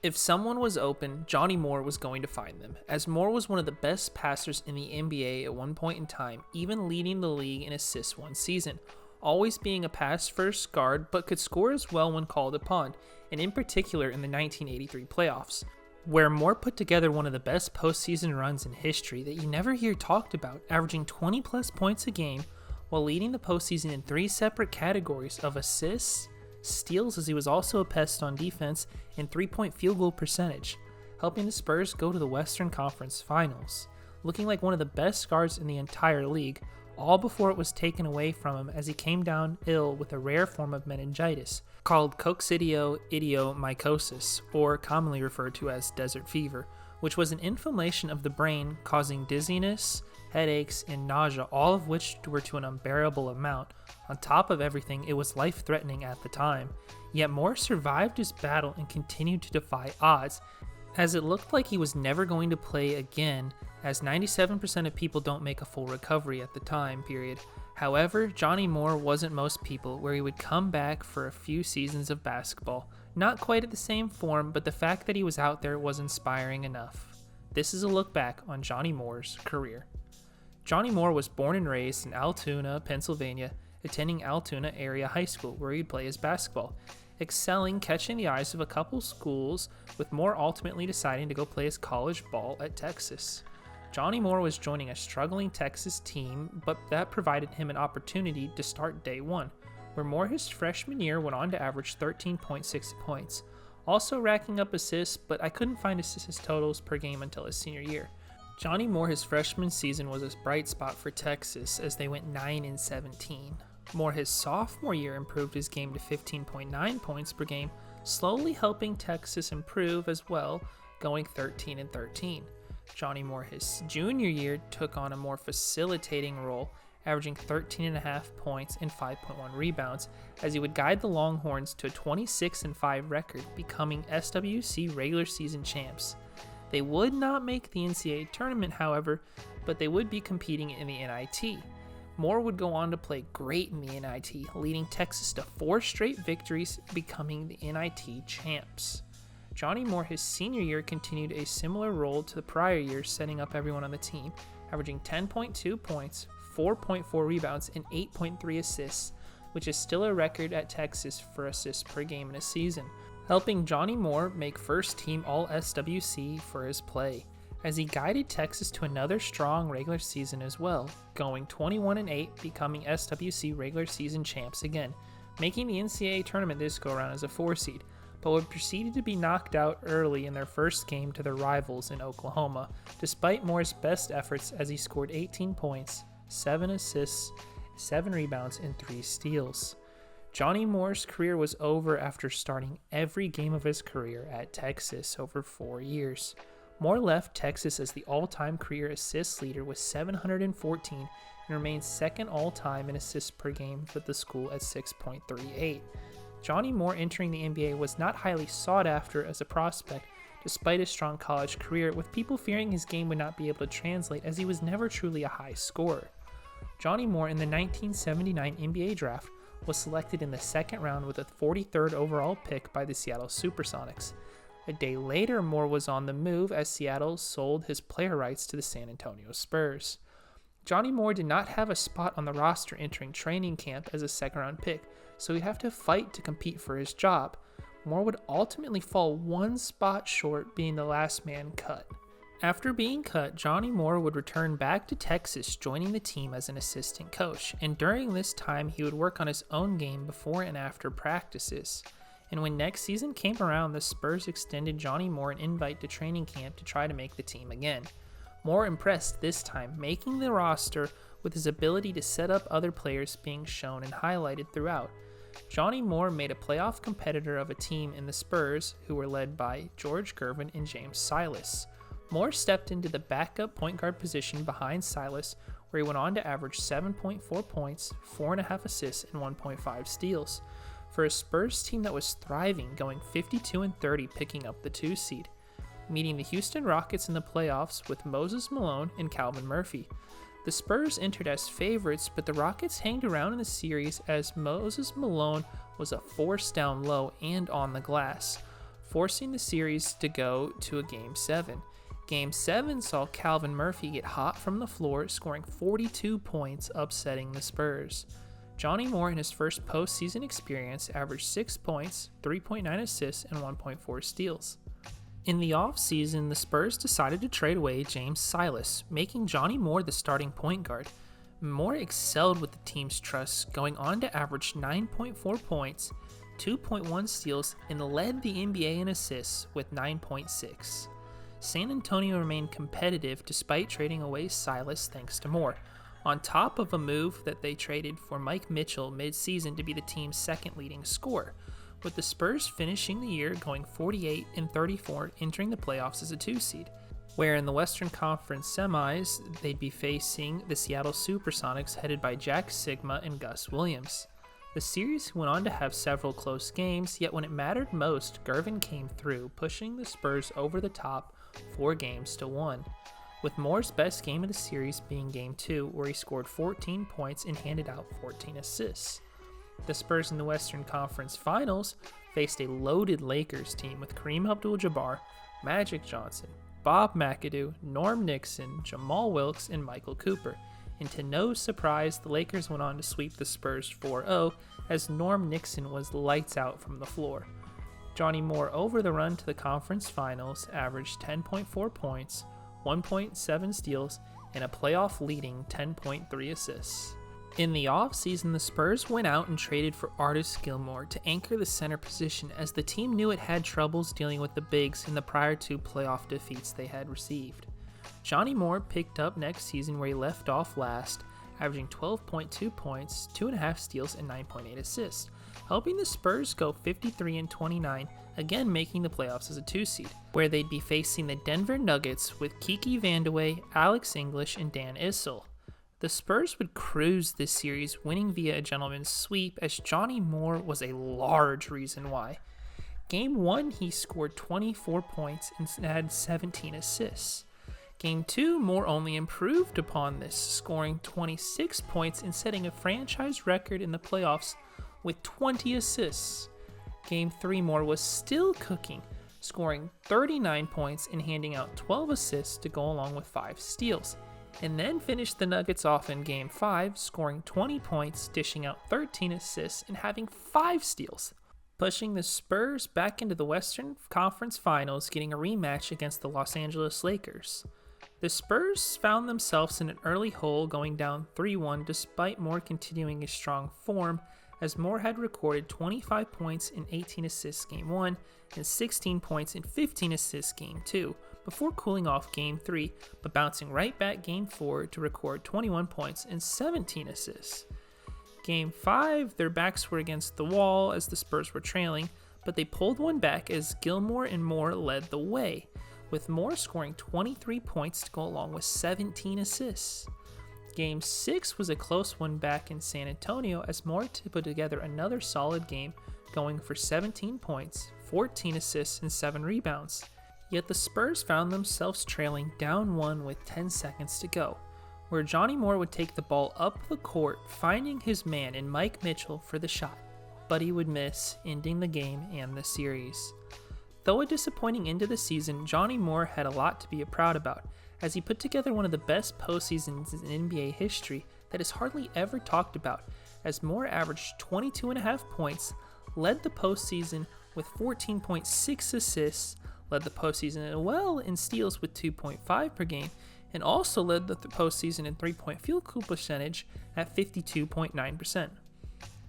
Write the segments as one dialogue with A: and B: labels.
A: If someone was open, Johnny Moore was going to find them, as Moore was one of the best passers in the NBA at one point in time, even leading the league in assists one season, always being a pass-first guard but could score as well when called upon, and in particular in the 1983 playoffs, where Moore put together one of the best postseason runs in history that you never hear talked about, averaging 20-plus points a game while leading the postseason in 3 separate categories of assists, steals, as he was also a pest on defense, and 3-point field goal percentage, helping the Spurs go to the Western Conference Finals, looking like one of the best guards in the entire league, all before it was taken away from him as he came down ill with a rare form of meningitis called coccidioidomycosis, or commonly referred to as desert fever, which was an inflammation of the brain causing dizziness, headaches, and nausea, all of which were to an unbearable amount. On top of everything, it was life-threatening at the time. Yet Moore survived his battle and continued to defy odds, as it looked like he was never going to play again, as 97% of people don't make a full recovery at the time period. However, Johnny Moore wasn't most people, where he would come back for a few seasons of basketball. Not quite at the same form, but the fact that he was out there was inspiring enough. This is a look back on Johnny Moore's career. Johnny Moore was born and raised in Altoona, Pennsylvania, attending Altoona Area High School, where he'd play his basketball, excelling, catching the eyes of a couple schools, with Moore ultimately deciding to go play his college ball at Texas. Johnny Moore was joining a struggling Texas team, but that provided him an opportunity to start day one, where Moore his freshman year went on to average 13.6 points, also racking up assists, but I couldn't find assist totals per game until his senior year. Johnny Moore his freshman season was a bright spot for Texas as they went 9-17. Moore his sophomore year improved his game to 15.9 points per game, slowly helping Texas improve as well, going 13-13. Johnny Moore his junior year took on a more facilitating role, averaging 13.5 points and 5.1 rebounds, as he would guide the Longhorns to a 26-5 record, becoming SWC regular season champs. They would not make the NCAA tournament, however, but they would be competing in the NIT. Moore would go on to play great in the NIT, leading Texas to 4 straight victories, becoming the NIT champs. Johnny Moore his senior year continued a similar role to the prior year, setting up everyone on the team, averaging 10.2 points, 4.4 rebounds, and 8.3 assists, which is still a record at Texas for assists per game in a season, helping Johnny Moore make first-team All-SWC for his play, as he guided Texas to another strong regular season as well, going 21-8, becoming SWC regular season champs again, making the NCAA tournament this go-around as a 4 seed, but would proceed to be knocked out early in their first game to their rivals in Oklahoma, despite Moore's best efforts as he scored 18 points, 7 assists, 7 rebounds, and 3 steals. Johnny Moore's career was over after starting every game of his career at Texas over 4 years. Moore left Texas as the all-time career assists leader with 714 and remains second all-time in assists per game for the school at 6.38. Johnny Moore entering the NBA was not highly sought after as a prospect, despite his strong college career, with people fearing his game would not be able to translate as he was never truly a high scorer. Johnny Moore in the 1979 NBA draft was selected in the second round with a 43rd overall pick by the Seattle Supersonics. A day later, Moore was on the move as Seattle sold his player rights to the San Antonio Spurs. Johnny Moore did not have a spot on the roster entering training camp as a second-round pick, so he'd have to fight to compete for his job. Moore would ultimately fall 1 spot short, being the last man cut. After being cut, Johnny Moore would return back to Texas, joining the team as an assistant coach, and during this time he would work on his own game before and after practices. And when next season came around, the Spurs extended Johnny Moore an invite to training camp to try to make the team again. Moore impressed this time, making the roster with his ability to set up other players being shown and highlighted throughout. Johnny Moore made a playoff competitor of a team in the Spurs, who were led by George Gervin and James Silas. Moore stepped into the backup point guard position behind Silas, where he went on to average 7.4 points, 4.5 assists, and 1.5 steals, for a Spurs team that was thriving, going 52-30, picking up the 2 seed, meeting the Houston Rockets in the playoffs with Moses Malone and Calvin Murphy. The Spurs entered as favorites, but the Rockets hanged around in the series as Moses Malone was a force down low and on the glass. forcing the series to go to a Game 7. Game 7 saw Calvin Murphy get hot from the floor, scoring 42 points, upsetting the Spurs. Johnny Moore, in his first postseason experience, averaged 6 points, 3.9 assists, and 1.4 steals. In the offseason, the Spurs decided to trade away James Silas, making Johnny Moore the starting point guard. Moore excelled with the team's trust, going on to average 9.4 points, 2.1 steals, and led the NBA in assists with 9.6. San Antonio remained competitive despite trading away Silas thanks to Moore, on top of a move that they traded for Mike Mitchell mid-season to be the team's second leading scorer, with the Spurs finishing the year going 48-34, entering the playoffs as a 2 seed, where in the Western Conference semis, they'd be facing the Seattle Supersonics headed by Jack Sigma and Gus Williams. The series went on to have several close games, yet when it mattered most, Gervin came through, pushing the Spurs over the top 4-1, with Moore's best game of the series being Game 2, where he scored 14 points and handed out 14 assists. The Spurs in the Western Conference Finals faced a loaded Lakers team with Kareem Abdul-Jabbar, Magic Johnson, Bob McAdoo, Norm Nixon, Jamal Wilkes, and Michael Cooper. And to no surprise, the Lakers went on to sweep the Spurs 4-0 as Norm Nixon was lights out from the floor. Johnny Moore, over the run to the conference finals, averaged 10.4 points, 1.7 steals, and a playoff-leading 10.3 assists. In the offseason, the Spurs went out and traded for Artis Gilmore to anchor the center position, as the team knew it had troubles dealing with the bigs in the prior 2 playoff defeats they had received. Johnny Moore picked up next season where he left off last, averaging 12.2 points, 2.5 steals, and 9.8 assists, helping the Spurs go 53-29, again making the playoffs as a 2 seed, where they'd be facing the Denver Nuggets with Kiki Vandeweghe, Alex English, and Dan Issel. The Spurs would cruise this series, winning via a gentleman's sweep, as Johnny Moore was a large reason why. Game 1, he scored 24 points and had 17 assists. Game 2, Moore only improved upon this, scoring 26 points and setting a franchise record in the playoffs with 20 assists. Game 3, Moore was still cooking, scoring 39 points and handing out 12 assists to go along with 5 steals, and then finished the Nuggets off in Game 5, scoring 20 points, dishing out 13 assists, and having 5 steals, pushing the Spurs back into the Western Conference Finals, getting a rematch against the Los Angeles Lakers. The Spurs found themselves in an early hole, going down 3-1 despite Moore continuing his strong form, as Moore had recorded 25 points and 18 assists Game 1 and 16 points and 15 assists Game 2, before cooling off Game 3, but bouncing right back Game 4 to record 21 points and 17 assists. Game 5, their backs were against the wall as the Spurs were trailing, but they pulled one back as Gilmore and Moore led the way, with Moore scoring 23 points to go along with 17 assists. Game 6 was a close one back in San Antonio as Moore put together another solid game, going for 17 points, 14 assists, and 7 rebounds. Yet the Spurs found themselves trailing down 1 with 10 seconds to go, where Johnny Moore would take the ball up the court, finding his man in Mike Mitchell for the shot, but he would miss, ending the game and the series. Though a disappointing end to the season, Johnny Moore had a lot to be proud about, as he put together one of the best postseasons in NBA history that is hardly ever talked about, as Moore averaged 22.5 points, led the postseason with 14.6 assists, led the postseason as well in steals with 2.5 per game, and also led the postseason in 3-point field goal percentage at 52.9%.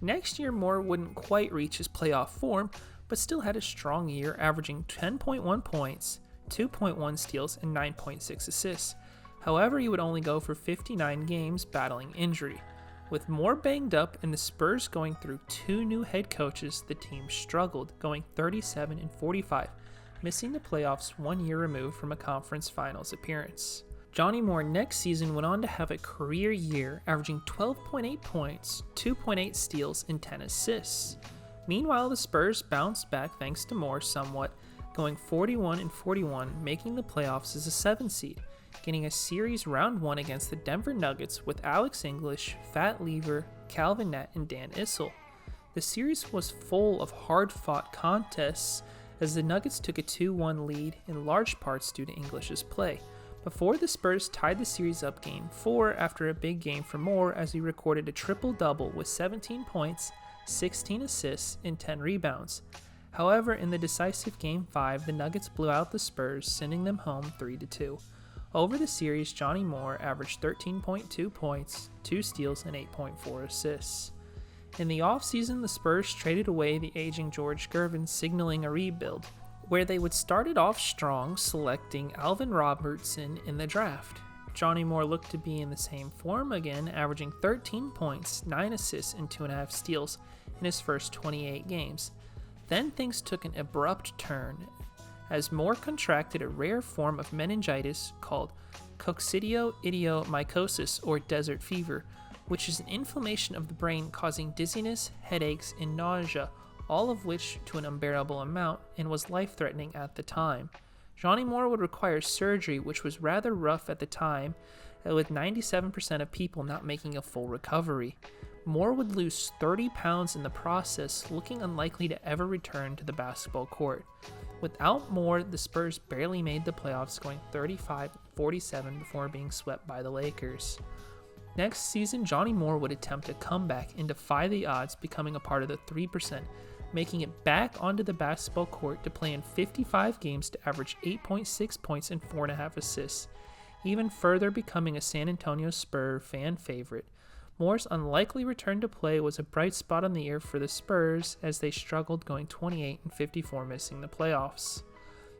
A: Next year, Moore wouldn't quite reach his playoff form, but still had a strong year, averaging 10.1 points, 2.1 steals, and 9.6 assists. However, he would only go for 59 games, battling injury. With Moore banged up and the Spurs going through 2 new head coaches, the team struggled, going 37-45, missing the playoffs 1 year removed from a conference finals appearance. Johnny Moore next season went on to have a career year, averaging 12.8 points, 2.8 steals, and 10 assists. Meanwhile, the Spurs bounced back thanks to Moore somewhat, going 41-41, making the playoffs as a 7 seed, getting a series round 1 against the Denver Nuggets with Alex English, Fat Lever, Calvin Nett, and Dan Issel. The series was full of hard-fought contests as the Nuggets took a 2-1 lead in large parts due to English's play, before the Spurs tied the series up Game 4 after a big game for Moore as he recorded a triple-double with 17 points, 16 assists, and 10 rebounds. However, in the decisive Game 5, the Nuggets blew out the Spurs, sending them home 3-2. Over the series, Johnny Moore averaged 13.2 points, 2 steals, and 8.4 assists. In the offseason, the Spurs traded away the aging George Gervin, signaling a rebuild, where they would start it off strong, selecting Alvin Robertson in the draft. Johnny Moore looked to be in the same form again, averaging 13 points, 9 assists, and 2.5 steals in his first 28 games. Then things took an abrupt turn, as Moore contracted a rare form of meningitis called coccidioidomycosis, or desert fever, which is an inflammation of the brain causing dizziness, headaches, and nausea, all of which to an unbearable amount, and was life-threatening at the time. Johnny Moore would require surgery, which was rather rough at the time, with 97% of people not making a full recovery. Moore would lose 30 pounds in the process, looking unlikely to ever return to the basketball court. Without Moore, the Spurs barely made the playoffs, going 35-47 before being swept by the Lakers. Next season, Johnny Moore would attempt a comeback and defy the odds, becoming a part of the 3%, making it back onto the basketball court to play in 55 games to average 8.6 points and 4.5 assists, even further becoming a San Antonio Spur fan favorite. Moore's unlikely return to play was a bright spot on the year for the Spurs as they struggled, going 28-54, missing the playoffs.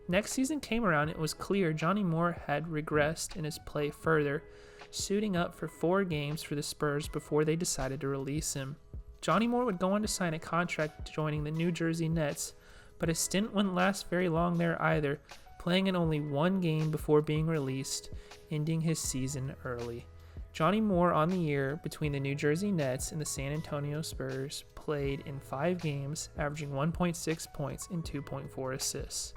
A: Next season came around, it was clear Johnny Moore had regressed in his play further, suiting up for 4 games for the Spurs before they decided to release him. Johnny Moore would go on to sign a contract joining the New Jersey Nets, but his stint wouldn't last very long there either, playing in only 1 game before being released, ending his season early. Johnny Moore on the year between the New Jersey Nets and the San Antonio Spurs played in 5 games, averaging 1.6 points and 2.4 assists.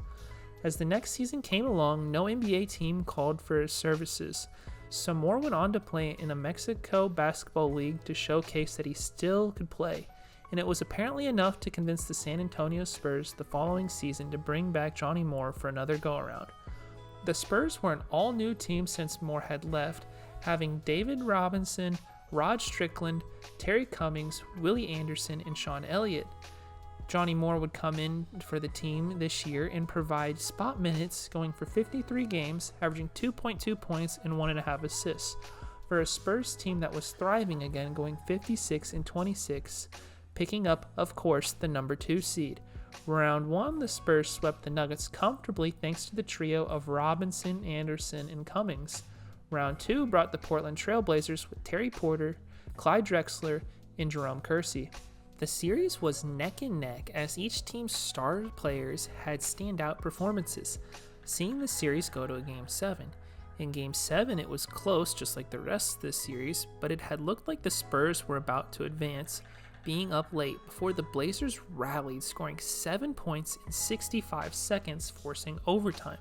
A: As the next season came along, no NBA team called for his services, so Moore went on to play in a Mexico basketball league to showcase that he still could play, and it was apparently enough to convince the San Antonio Spurs the following season to bring back Johnny Moore for another go-around. The Spurs were an all-new team since Moore had left, having David Robinson, Rod Strickland, Terry Cummings, Willie Anderson, and Sean Elliott. Johnny Moore would come in for the team this year and provide spot minutes, going for 53 games, averaging 2.2 points and 1.5 assists, for a Spurs team that was thriving again, going 56-26, picking up, of course, the number 2 seed. Round 1, the Spurs swept the Nuggets comfortably thanks to the trio of Robinson, Anderson, and Cummings. Round 2 brought the Portland Trail Blazers with Terry Porter, Clyde Drexler, and Jerome Kersey. The series was neck and neck as each team's star players had standout performances, seeing the series go to a Game 7. In Game 7, it was close just like the rest of the series, but it had looked like the Spurs were about to advance, being up late before the Blazers rallied, scoring 7 points in 65 seconds, forcing overtime,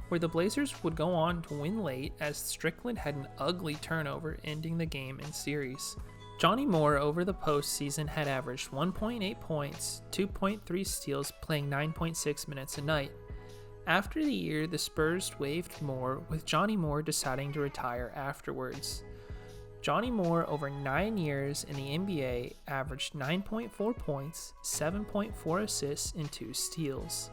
A: where the Blazers would go on to win late as Strickland had an ugly turnover, ending the game and series. Johnny Moore over the postseason had averaged 1.8 points, 2.3 steals, playing 9.6 minutes a night. After the year, the Spurs waived Moore, with Johnny Moore deciding to retire afterwards. Johnny Moore, over 9 years in the NBA, averaged 9.4 points, 7.4 assists, and 2 steals.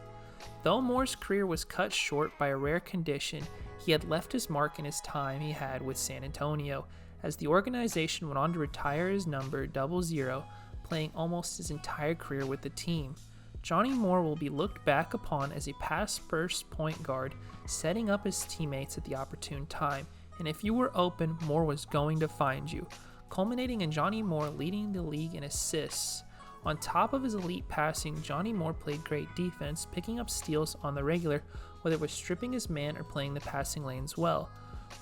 A: Though Moore's career was cut short by a rare condition, he had left his mark in his time he had with San Antonio, as the organization went on to retire his number 00, playing almost his entire career with the team. Johnny Moore will be looked back upon as a pass-first point guard, setting up his teammates at the opportune time, and if you were open, Moore was going to find you, culminating in Johnny Moore leading the league in assists. On top of his elite passing, Johnny Moore played great defense, picking up steals on the regular, whether it was stripping his man or playing the passing lanes well.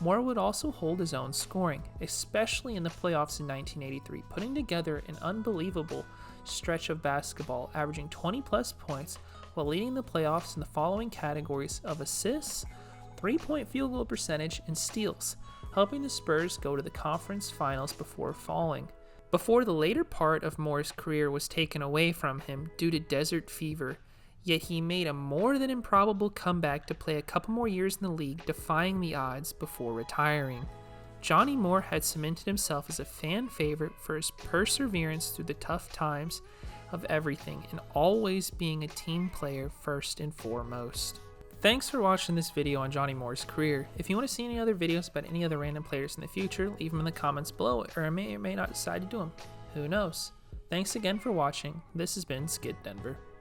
A: Moore would also hold his own scoring, especially in the playoffs in 1983, putting together an unbelievable stretch of basketball, averaging 20-plus points while leading the playoffs in the following categories of assists, 3-point field goal percentage, and steals, helping the Spurs go to the conference finals before falling. Before the later part of Moore's career was taken away from him due to desert fever, Yet he made a more than improbable comeback to play a couple more years in the league, defying the odds before retiring. Johnny Moore had cemented himself as a fan favorite for his perseverance through the tough times of everything and always being a team player first and foremost. Thanks for watching this video on Johnny Moore's career. If you want to see any other videos about any other random players in the future, leave them in the comments below, or I may or may not decide to do them. Who knows? Thanks again for watching. This has been Skid Denver.